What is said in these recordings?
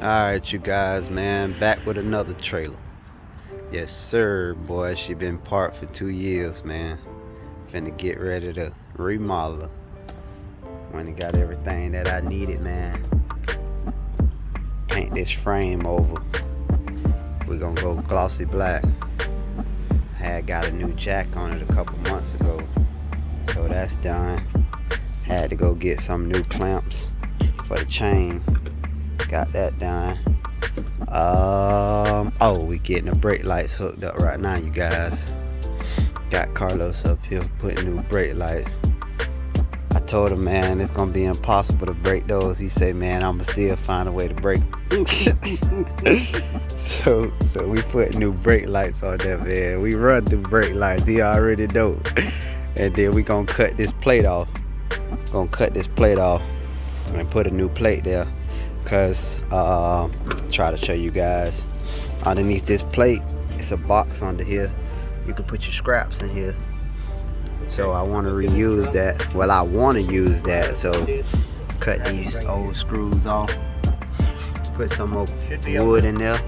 Alright, you guys, man, back with another trailer. Yes, sir, boy. She been parked for 2 years, man. Finna get ready to remodel her. When it got everything that I needed, man. Paint this frame over. We gonna go glossy black. Had got a new jack on it a couple months ago, so that's done. Had to go get some new clamps for the chain. Got that done. We getting the brake lights hooked up right now, you guys. Got Carlos up here putting new brake lights. I told him, man, it's gonna be impossible to break those. He said, man, I'ma still find a way to break them. so we put new brake lights on there, man. We run through brake lights, he already know. And then we gonna cut this plate off. And put a new plate there. Cause try to show you guys, underneath this plate it's a box under here. You can put your scraps in here, so I want to reuse that. Well, I want to use that, so cut these old screws off, put some more wood in there,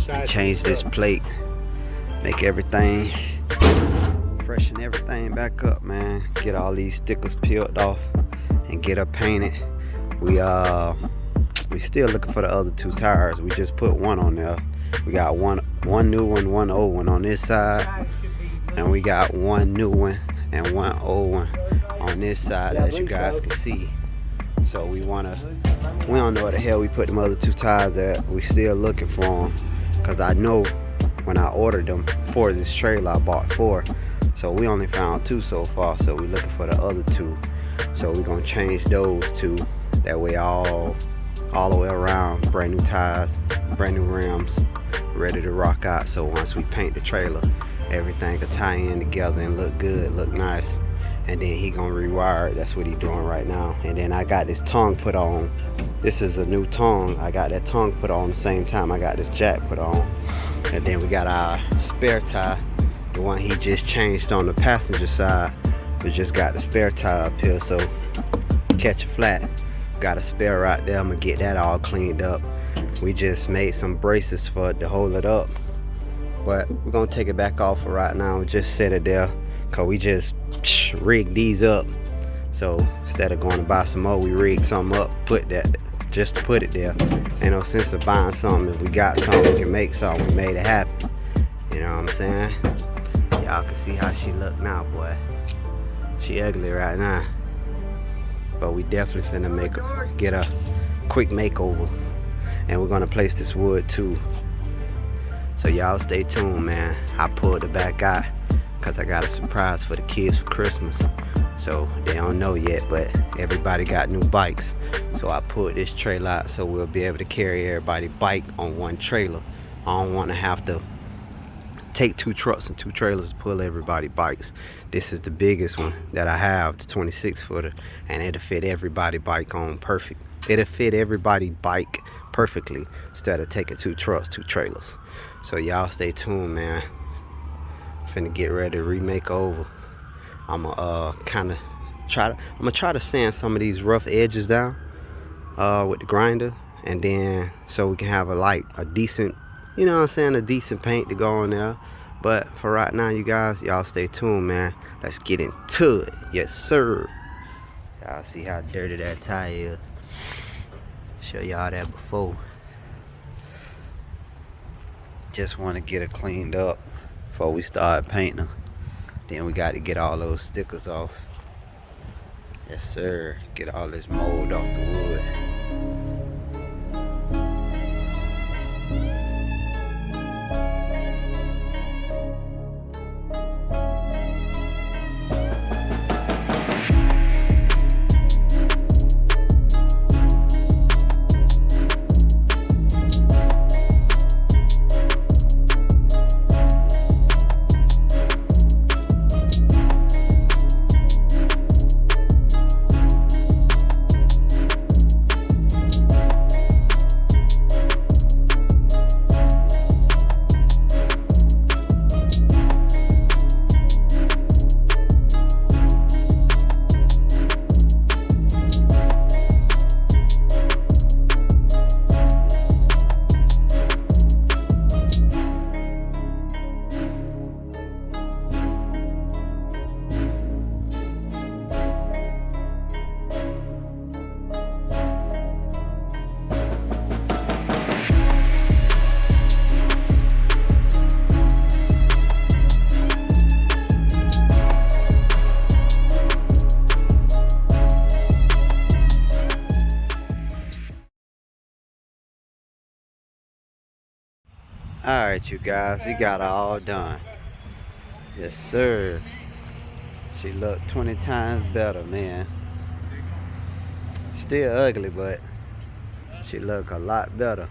and change this plate, make everything, freshen everything back up, man. Get all these stickers peeled off and get her painted. We still looking for the other two tires. We just put one on there. We got one new one, one old one on this side, and we got one new one and one old one on this side, as you guys can see. So we don't know where the hell we put them other two tires at. We still looking for them, cause I know when I ordered them for this trailer I bought 4, so we only found 2 so far. So we looking for the other 2. So we're gonna change those 2. That way all the way around, brand new tires, brand new rims, ready to rock out. So once we paint the trailer, everything will tie in together and look good, look nice. And then he gonna rewire it. That's what he doing right now. And then I got this tongue put on. This is a new tongue. I got that tongue put on the same time I got this jack put on. And then we got our spare tire, the one he just changed on the passenger side. We just got the spare tire up here, so catch a flat. Got a spare right there. I'm gonna get that all cleaned up. We just made some braces for it to hold it up, but we're gonna take it back off for right now. Just set it there, cause we just rigged these up. So instead of going to buy some more, we rigged something up, just to put it there. Ain't no sense of buying something. If we got something, we can make something. We made it happen. You know what I'm saying? Y'all can see how she look now, boy. She ugly right now, but we definitely finna get a quick makeover. And we're gonna place this wood too. So y'all stay tuned, man. I pulled it back out because I got a surprise for the kids for Christmas. So they don't know yet, but everybody got new bikes. So I pulled this trailer out so we'll be able to carry everybody's bike on one trailer. I don't wanna have to take 2 trucks and 2 trailers to pull everybody's bikes. This is the biggest one that I have, the 26 footer, and it'll fit everybody's bike on perfect. It'll fit everybody's bike perfectly instead of taking 2 trucks, 2 trailers. So y'all stay tuned, man. Finna get ready to remake over. I'ma try to sand some of these rough edges down with the grinder, and then so we can have a decent, you know what I'm saying, a decent paint to go on there. But for right now, you guys, y'all stay tuned, man. Let's get into it. Yes, sir. Y'all see how dirty that tire is. Show y'all that before. Just want to get it cleaned up before we start painting her. Then we got to get all those stickers off. Yes, sir. Get all this mold off the wood. Alright, you guys, he got it all done. Yes, sir. She looked 20 times better, man. Still ugly, but she look a lot better.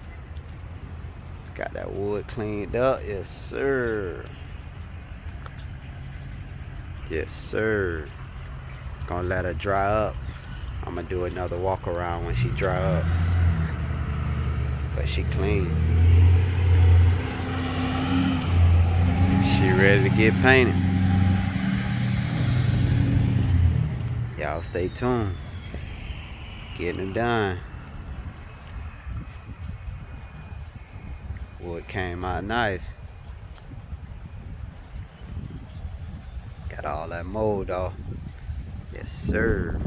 Got that wood cleaned up. Yes, sir. Yes, sir. Gonna let her dry up. I'm gonna do another walk around when she dry up. But she clean. She ready to get painted. Y'all stay tuned. Getting it done. Wood came out nice. Got all that mold off. Yes, sir.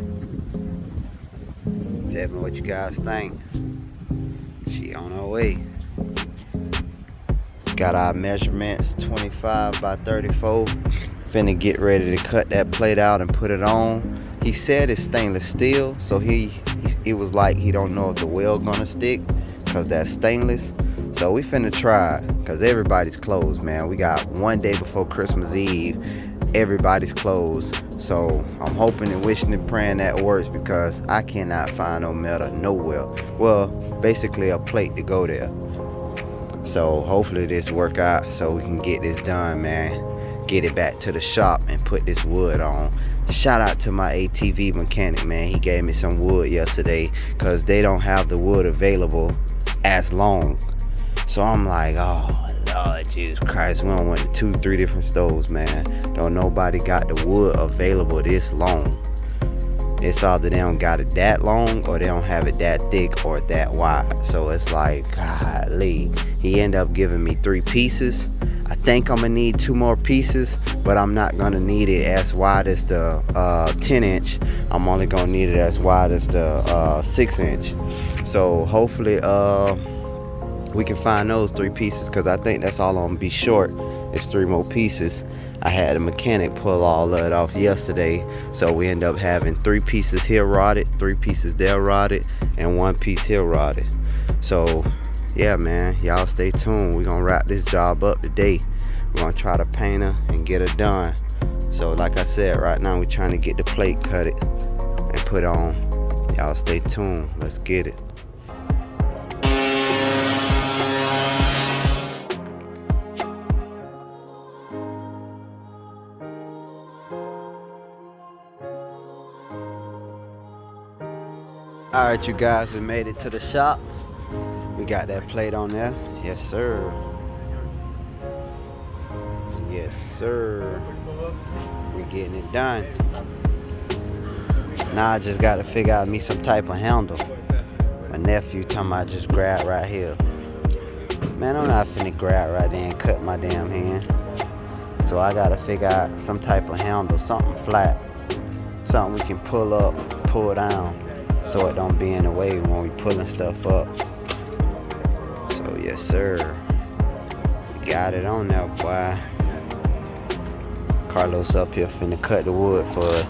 Tell me what you guys think. She on her way. Got our measurements 25 by 34. Finna get ready to cut that plate out and put it on. He said it's stainless steel, so it was like he don't know if the weld gonna stick, cause that's stainless. So we finna try, cause everybody's closed, man. We got one day before Christmas Eve. Everybody's closed. So I'm hoping and wishing and praying that works, because I cannot find no metal nowhere. Well, basically a plate to go there. So hopefully this work out so we can get this done, man. Get it back to the shop and put this wood on. Shout out to my ATV mechanic, man. He gave me some wood yesterday, because they don't have the wood available as long. So I'm like, oh Lord Jesus Christ, we done went to 2-3 different stores, man. Don't nobody got the wood available this long. It's either they don't got it that long, or they don't have it that thick or that wide. So it's like, golly. He ended up giving me 3 pieces. I think I'm gonna need 2 more pieces, but I'm not gonna need it as wide as the 10-inch. I'm only gonna need it as wide as the 6-inch. So hopefully we can find those 3 pieces, because I think that's all I'm gonna be short. It's 3 more pieces. I had a mechanic pull all of it off yesterday, so we end up having 3 pieces here rotted, 3 pieces there rotted, and 1 piece here rotted. So yeah, man, y'all stay tuned. We're gonna wrap this job up today. We're gonna try to paint her and get her done. So like I said, right now we're trying to get the plate cut it and put on. Y'all stay tuned. Let's get it. Alright, you guys, we made it to the shop. We got that plate on there. Yes, sir. Yes, sir. We're getting it done. Now I just got to figure out me some type of handle. My nephew talking about just grab right here. Man, I'm not finna grab right there and cut my damn hand. So I got to figure out some type of handle, something flat. Something we can pull up, pull down, so it don't be in the way when we pulling stuff up. So yes, sir. We got it on there, boy. Carlos up here finna cut the wood for us.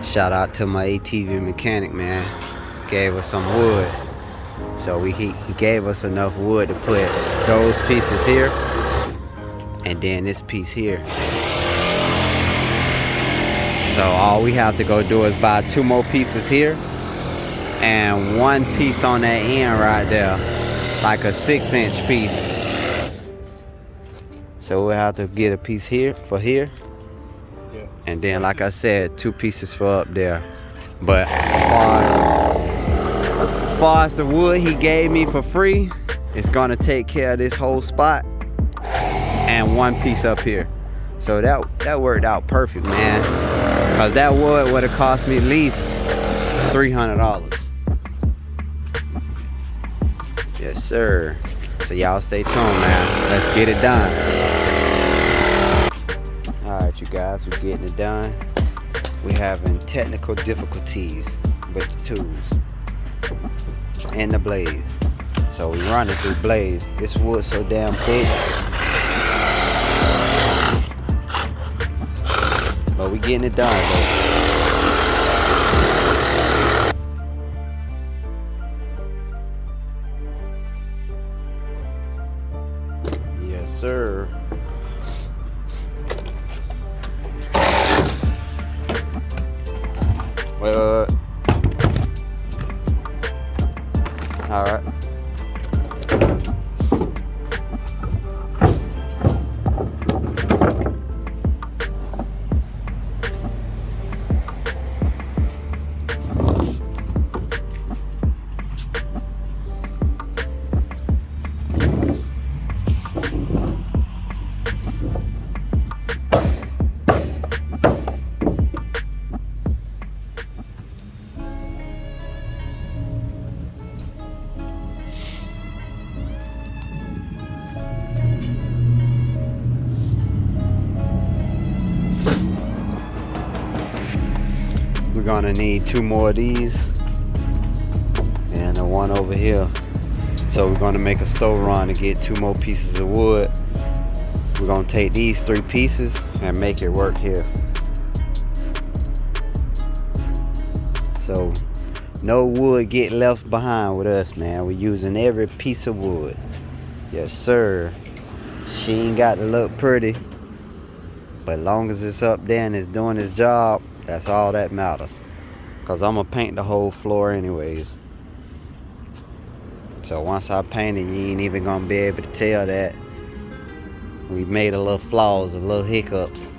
Shout out to my ATV mechanic, man. Gave us some wood. So he gave us enough wood to put those pieces here, and then this piece here. So all we have to go do is buy 2 more pieces here and 1 piece on that end right there, like a 6-inch piece. So we'll have to get a piece here for here, and then like I said, 2 pieces for up there. But as far as the wood he gave me for free, it's gonna take care of this whole spot and 1 piece up here. So that worked out perfect, man. Cause that wood would have cost me at least $300. Yes, sir. So y'all stay tuned, man. Let's get it done. All right, you guys, we're getting it done. We're having technical difficulties with the tools and the blades. So we running through blades. This wood's so damn thick. But we getting it done, though. sir. Wait. All right. We're gonna need 2 more of these and the one over here. So we're gonna make a stove run to get 2 more pieces of wood. We're gonna take these 3 pieces and make it work here. So no wood get left behind with us, man. We're using every piece of wood. Yes, sir. She ain't got to look pretty, but as long as it's up there and it's doing its job, that's all that matters. Cause I'm gonna paint the whole floor anyways. So once I paint it, you ain't even gonna be able to tell that we made a little flaws, a little hiccups.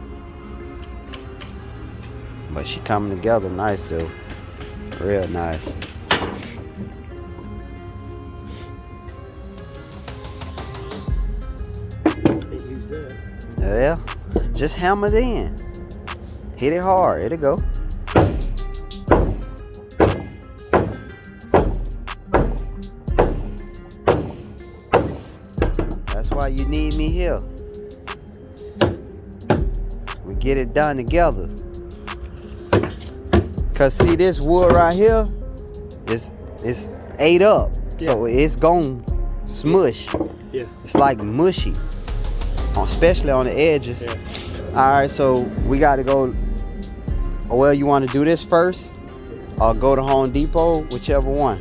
But she coming together nice though. Real nice. Yeah, just hammer it in. Hit it hard, it'll go. That's why you need me here. We get it done together. Cause see this wood right here, it's ate up. Yeah. So it's gonna smush. Yeah. It's like mushy, especially on the edges. Yeah. All right, so we got to go. Well, you want to do this first, or go to Home Depot, whichever one.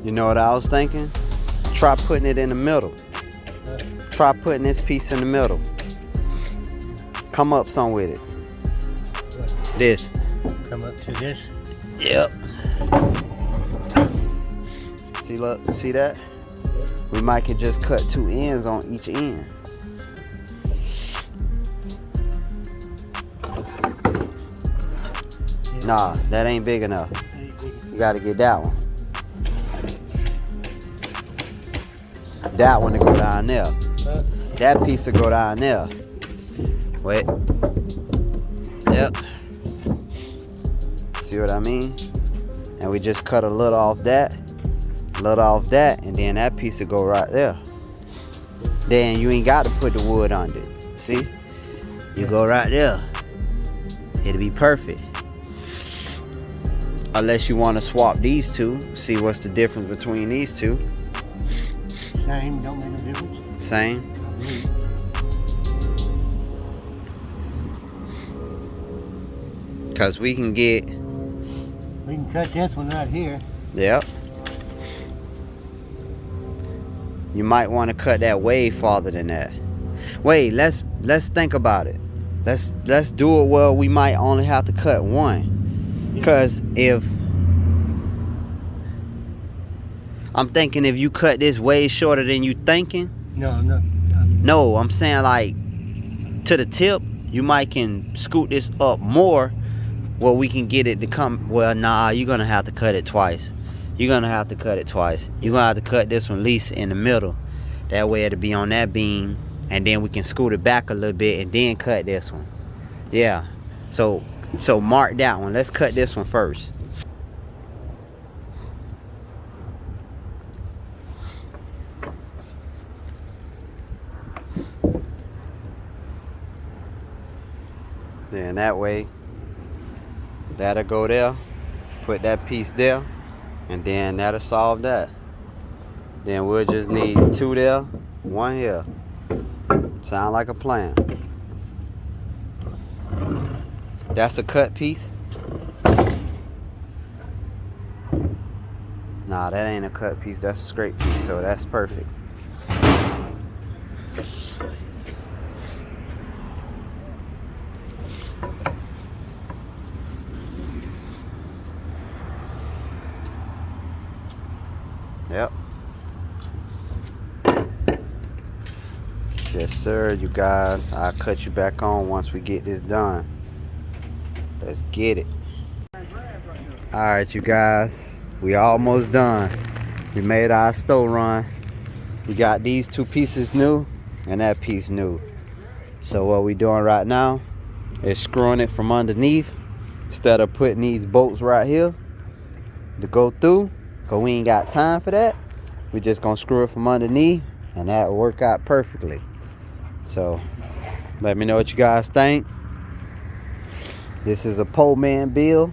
You know what I was thinking? Try putting it in the middle. Try putting this piece in the middle. Come up some with it. What? This. Come up to this? Yep. See, look, see that? We might could just cut 2 ends on each end. Nah, that ain't big enough. You gotta get that one. That one to go down there. That piece to go down there. Wait. Yep. See what I mean? And we just cut a little off that, and then that piece to go right there. Then you ain't got to put the wood under it. See? You go right there. It'll be perfect. Unless you want to swap these two, see what's the difference between these two. Same, don't make no difference. Same. Cause we can cut this one right here. Yep. You might want to cut that way farther than that. Wait, let's think about it. Let's do it where we might only have to cut one. Cause if I'm thinking if you cut this way shorter than you thinking. No, I'm saying like to the tip, you might can scoot this up more where we can get it to come. Well, nah, you're gonna have to cut it twice. You're gonna have to cut it twice. You're gonna have to cut this one at least in the middle. That way it'll be on that beam, and then we can scoot it back a little bit and then cut this one. Yeah. So mark that one. Let's cut this one first. Then that way, that'll go there. Put that piece there. And then that'll solve that. Then we'll just need 2 there, 1 here. Sound like a plan. That's a cut piece. Nah, that ain't a cut piece. That's a scrape piece. So that's perfect. Yep. Yes, sir, you guys. I'll cut you back on once we get this done. Let's get it. Alright, you guys. We almost done. We made our store run. We got these 2 pieces new and that piece new. So what we doing right now is screwing it from underneath instead of putting these bolts right here to go through. Cause we ain't got time for that. We just gonna screw it from underneath and that will work out perfectly. So let me know what you guys think. This is a pole man build.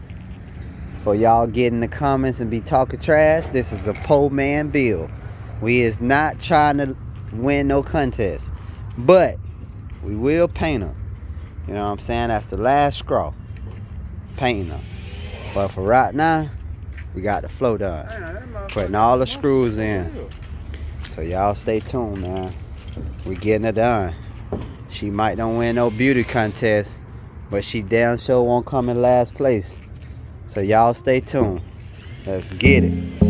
For y'all get in the comments and be talking trash, this is a pole man build. We is not trying to win no contest, but we will paint them. You know what I'm saying? That's the last straw, painting them. But for right now, we got the flow done, putting all the screws in. So y'all stay tuned, man. We getting it done. She might don't win no beauty contest, but she damn sure won't come in last place. So y'all stay tuned. Let's get it.